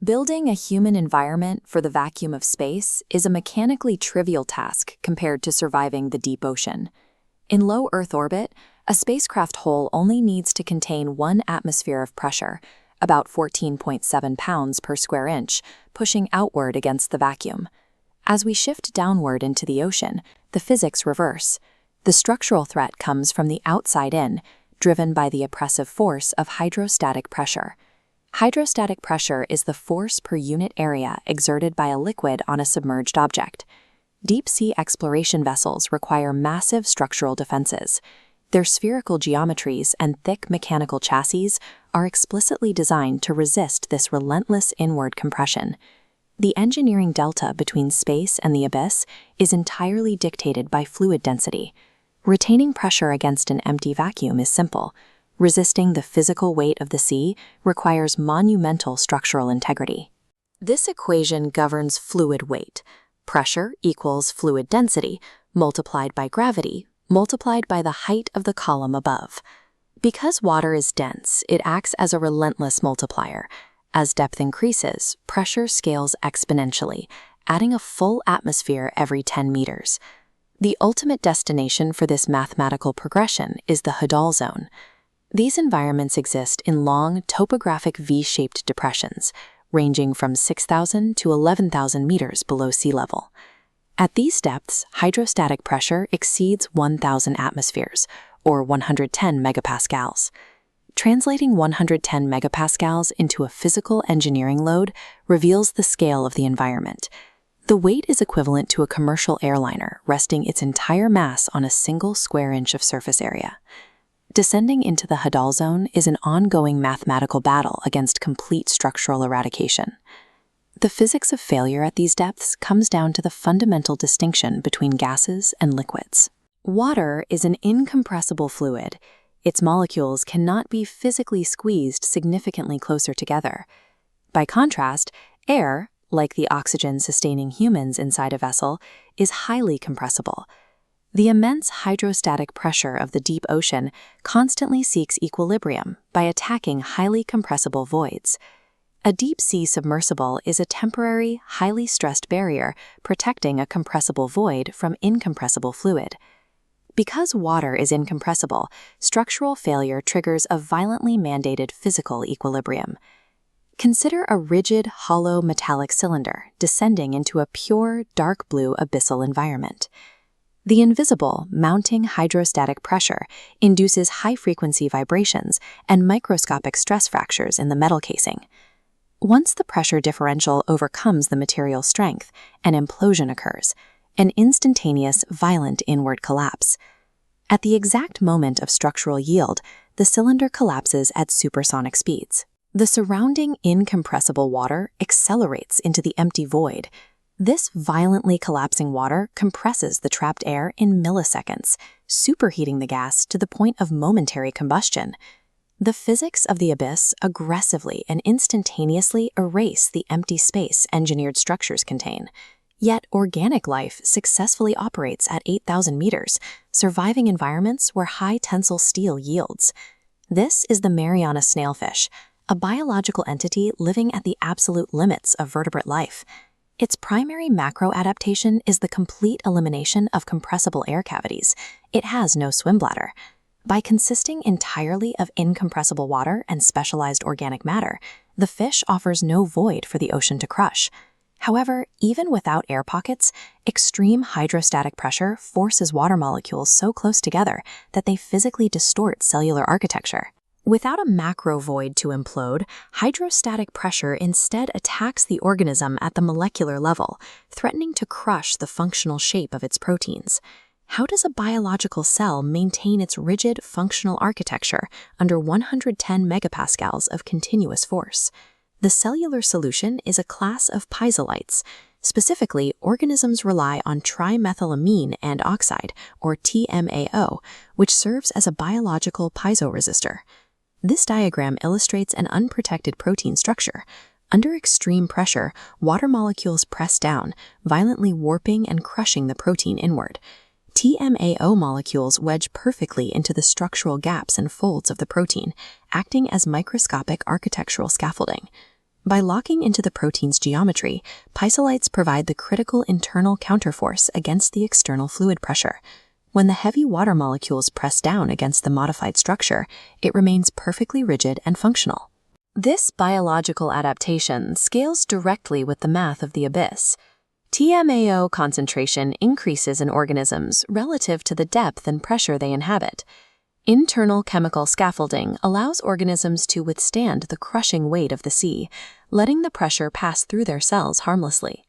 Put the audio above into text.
Building a human environment for the vacuum of space is a mechanically trivial task compared to surviving the deep ocean. In low Earth orbit, a spacecraft hull only needs to contain 1 atmosphere of pressure, about 14.7 pounds per square inch, pushing outward against the vacuum. As we shift downward into the ocean, the physics reverse. The structural threat comes from the outside in, driven by the oppressive force of hydrostatic pressure. Hydrostatic pressure is the force per unit area exerted by a liquid on a submerged object. Deep-sea exploration vessels require massive structural defenses. Their spherical geometries and thick mechanical chassis are explicitly designed to resist this relentless inward compression. The engineering delta between space and the abyss is entirely dictated by fluid density. Retaining pressure against an empty vacuum is simple. Resisting the physical weight of the sea requires monumental structural integrity. This equation governs fluid weight. Pressure equals fluid density, multiplied by gravity, multiplied by the height of the column above. Because water is dense, it acts as a relentless multiplier. As depth increases, pressure scales exponentially, adding a full atmosphere every 10 meters. The ultimate destination for this mathematical progression is the Hadal zone. These environments exist in long, topographic V-shaped depressions, ranging from 6,000 to 11,000 meters below sea level. At these depths, hydrostatic pressure exceeds 1,000 atmospheres, or 110 megapascals. Translating 110 megapascals into a physical engineering load reveals the scale of the environment. The weight is equivalent to a commercial airliner resting its entire mass on a single square inch of surface area. Descending into the Hadal zone is an ongoing mathematical battle against complete structural eradication. The physics of failure at these depths comes down to the fundamental distinction between gases and liquids. Water is an incompressible fluid. Its molecules cannot be physically squeezed significantly closer together. By contrast, air, like the oxygen sustaining humans inside a vessel, is highly compressible. The immense hydrostatic pressure of the deep ocean constantly seeks equilibrium by attacking highly compressible voids. A deep-sea submersible is a temporary, highly stressed barrier protecting a compressible void from incompressible fluid. Because water is incompressible, structural failure triggers a violently mandated physical equilibrium. Consider a rigid, hollow metallic cylinder descending into a pure, dark blue abyssal environment. The invisible, mounting hydrostatic pressure induces high-frequency vibrations and microscopic stress fractures in the metal casing. Once the pressure differential overcomes the material strength, an implosion occurs, an instantaneous, violent inward collapse. At the exact moment of structural yield, the cylinder collapses at supersonic speeds. The surrounding incompressible water accelerates into the empty void. This violently collapsing water compresses the trapped air in milliseconds, superheating the gas to the point of momentary combustion. The physics of the abyss aggressively and instantaneously erase the empty space engineered structures contain. Yet organic life successfully operates at 8,000 meters, surviving environments where high tensile steel yields. This is the Mariana snailfish, a biological entity living at the absolute limits of vertebrate life. Its primary macro adaptation is the complete elimination of compressible air cavities. It has no swim bladder. By consisting entirely of incompressible water and specialized organic matter, the fish offers no void for the ocean to crush. However, even without air pockets, extreme hydrostatic pressure forces water molecules so close together that they physically distort cellular architecture. Without a macro void to implode, hydrostatic pressure instead attacks the organism at the molecular level, threatening to crush the functional shape of its proteins. How does a biological cell maintain its rigid functional architecture under 110 megapascals of continuous force? The cellular solution is a class of Piezolytes. Specifically, organisms rely on trimethylamine and oxide, or TMAO, which serves as a biological piezoresistor. This diagram illustrates an unprotected protein structure. Under extreme pressure, water molecules press down, violently warping and crushing the protein inward. TMAO molecules wedge perfectly into the structural gaps and folds of the protein, acting as microscopic architectural scaffolding. By locking into the protein's geometry, Piezolytes provide the critical internal counterforce against the external fluid pressure. When the heavy water molecules press down against the modified structure, it remains perfectly rigid and functional. This biological adaptation scales directly with the math of the abyss. TMAO concentration increases in organisms relative to the depth and pressure they inhabit. Internal chemical scaffolding allows organisms to withstand the crushing weight of the sea, letting the pressure pass through their cells harmlessly.